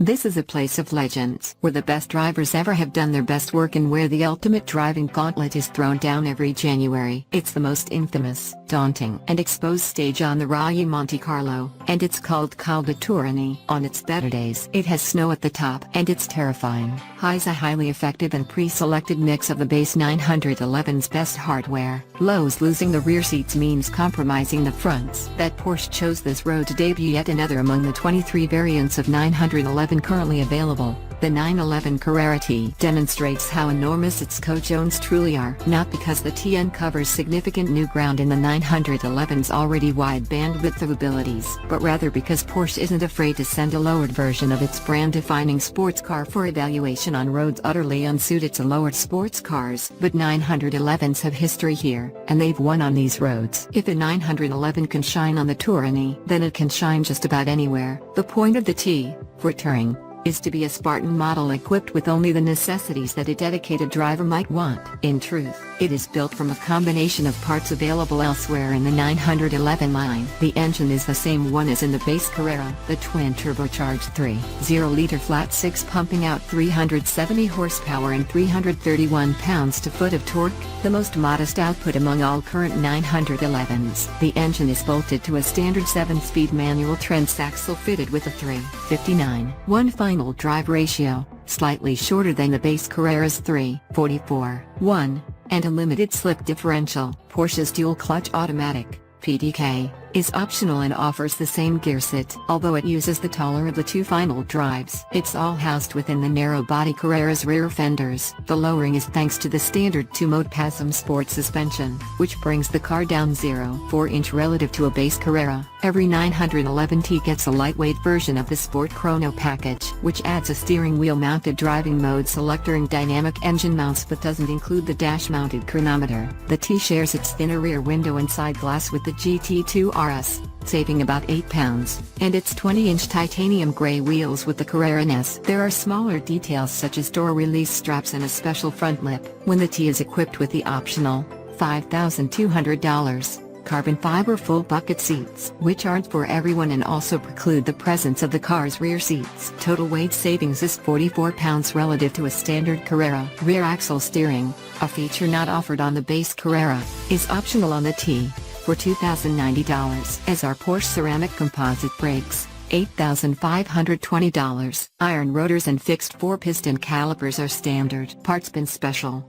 This is a place of legends, where the best drivers ever have done their best work and where the ultimate driving gauntlet is thrown down every January. It's the most infamous, daunting and exposed stage on the Rally Monte Carlo, and it's called Col de Tourigny. On its better days it has snow at the top and it's terrifying. Highs a highly effective and pre-selected mix of the base 911's best hardware. Lows losing the rear seats means compromising the fronts. That Porsche chose this road to debut yet another among the 23 variants of 911 currently available. The 911 Carrera T demonstrates how enormous its co-zones truly are, not because the TN covers significant new ground in the 911's already wide bandwidth of abilities, but rather because Porsche isn't afraid to send a lowered version of its brand-defining sports car for evaluation on roads utterly unsuited to lowered sports cars. But 911s have history here, and they've won on these roads. If a 911 can shine on the Tourigny, then it can shine just about anywhere. The point of the T, for touring, is to be a Spartan model equipped with only the necessities that a dedicated driver might want. In truth, it is built from a combination of parts available elsewhere in the 911 line. The engine is the same one as in the base Carrera, the twin-turbocharged 3.0-liter flat-six pumping out 370 horsepower and 331 pounds-to-foot of torque, the most modest output among all current 911s. The engine is bolted to a standard 7-speed manual transaxle fitted with a 3.59:1 final drive ratio, slightly shorter than the base Carrera's 3.44:1, and a limited slip differential. Porsche's dual-clutch automatic, PDK, is optional and offers the same gear set, although it uses the taller of the two final drives. It's all housed within the narrow-body Carrera's rear fenders. The lowering is thanks to the standard 2-mode PASM Sport suspension, which brings the car down 0.4 relative to a base Carrera. Every 911T gets a lightweight version of the Sport Chrono package, which adds a steering wheel-mounted driving mode selector and dynamic engine mounts but doesn't include the dash-mounted chronometer. The T shares its thinner rear window and side glass with the GT2 RS, saving about 8 pounds, and its 20-inch titanium gray wheels with the Carrera S. There are smaller details such as door release straps and a special front lip. When the T is equipped with the optional $5,200 carbon fiber full bucket seats, which aren't for everyone and also preclude the presence of the car's rear seats. Total weight savings is 44 pounds relative to a standard Carrera. Rear axle steering, a feature not offered on the base Carrera, is optional on the T, for $2,090, as are Porsche ceramic composite brakes, $8,520. Iron rotors and fixed 4-piston calipers are standard. Parts bin special.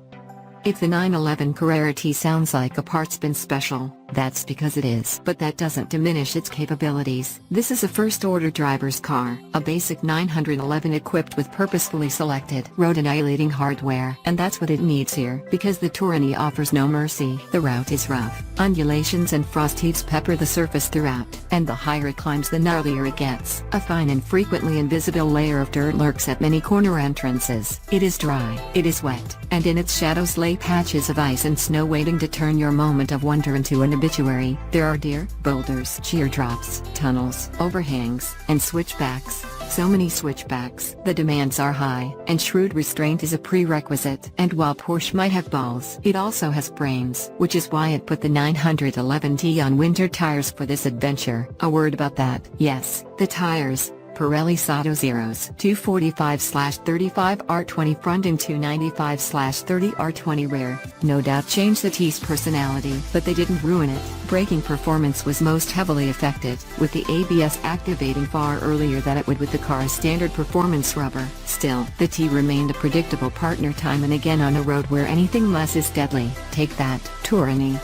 If the 911 Carrera T sounds like a parts bin special, that's because it is. But that doesn't diminish its capabilities. This is a first-order driver's car, a basic 911 equipped with purposefully selected road-annihilating hardware. And that's what it needs here, because the Tourigny offers no mercy. The route is rough. Undulations and frost heaves pepper the surface throughout, and the higher it climbs the gnarlier it gets. A fine and frequently invisible layer of dirt lurks at many corner entrances. It is dry, it is wet, and in its shadows lay patches of ice and snow waiting to turn your moment of wonder into an obituary. There are deer, boulders, sheer drops, tunnels, overhangs, and switchbacks. So many switchbacks. The demands are high, and shrewd restraint is a prerequisite. And while Porsche might have balls, it also has brains, which is why it put the 911T on winter tires for this adventure. A word about that. Yes, the tires. Pirelli Sato Zeros 245/35 R20 front and 295/30 R20 rear. No doubt changed the T's personality, but they didn't ruin it. Braking performance was most heavily affected, with the ABS activating far earlier than it would with the car's standard performance rubber. Still, the T remained a predictable partner time and again on a road where anything less is deadly. Take that, Tourigny.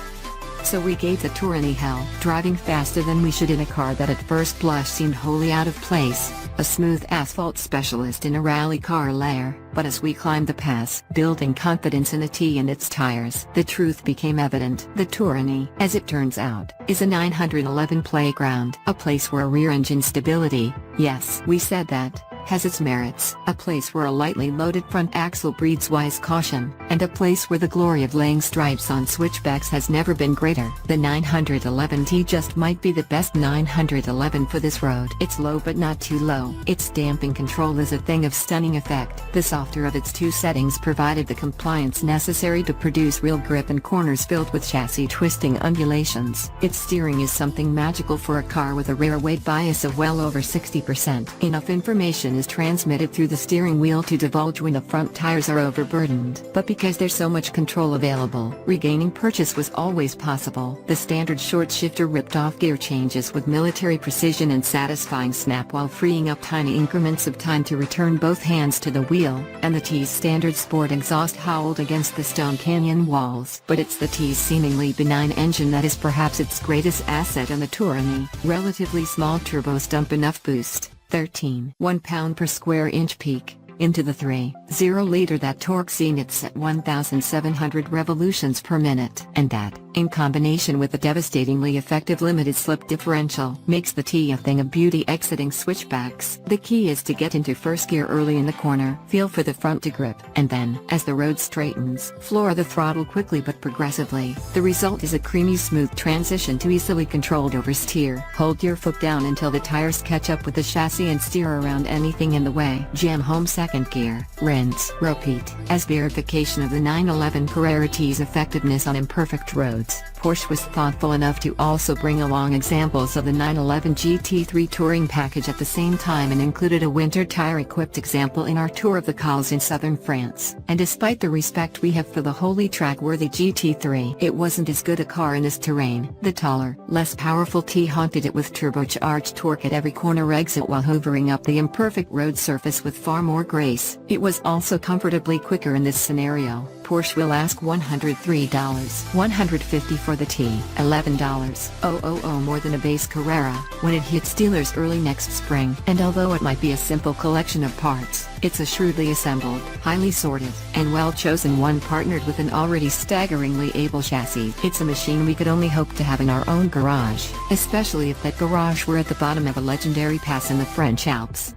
So we gave the Tourigny hell, driving faster than we should in a car that at first blush seemed wholly out of place, a smooth asphalt specialist in a rally car lair. But as we climbed the pass, building confidence in the T and its tires, the truth became evident. The Tourigny, as it turns out, is a 911 playground, a place where rear engine stability, yes, we said that, has its merits, a place where a lightly loaded front axle breeds wise caution, and a place where the glory of laying stripes on switchbacks has never been greater. The 911T just might be the best 911 for this road. It's low but not too low. Its damping control is a thing of stunning effect. The softer of its two settings provided the compliance necessary to produce real grip in corners filled with chassis twisting undulations. Its steering is something magical for a car with a rear weight bias of well over 60%. Enough information motion is transmitted through the steering wheel to divulge when the front tires are overburdened. But because there's so much control available, regaining purchase was always possible. The standard short shifter ripped off gear changes with military precision and satisfying snap while freeing up tiny increments of time to return both hands to the wheel, and the T's standard sport exhaust howled against the Stone Canyon walls. But it's the T's seemingly benign engine that is perhaps its greatest asset on the Touring. Relatively small turbos dump enough boost, 1 pound per square inch peak, into the 3.0 liter that torques units at 1,700 revolutions per minute. And that, in combination with the devastatingly effective limited slip differential, makes the T a thing of beauty exiting switchbacks. The key is to get into first gear early in the corner, feel for the front to grip, and then, as the road straightens, floor the throttle quickly but progressively. The result is a creamy smooth transition to easily controlled oversteer. Hold your foot down until the tires catch up with the chassis and steer around anything in the way. Jam home second gear, rinse, repeat. As verification of the 911 Carrera T's effectiveness on imperfect roads, Porsche was thoughtful enough to also bring along examples of the 911 GT3 touring package at the same time and included a winter tire-equipped example in our tour of the Cals in southern France. And despite the respect we have for the wholly track-worthy GT3, it wasn't as good a car in this terrain. The taller, less powerful T haunted it with turbocharged torque at every corner exit while hovering up the imperfect road surface with far more grace. It was also comfortably quicker in this scenario. Porsche will ask $103, $150 for the T, $11,000 more than a base Carrera, when it hits dealers early next spring. And although it might be a simple collection of parts, it's a shrewdly assembled, highly sorted, and well-chosen one partnered with an already staggeringly able chassis. It's a machine we could only hope to have in our own garage, especially if that garage were at the bottom of a legendary pass in the French Alps.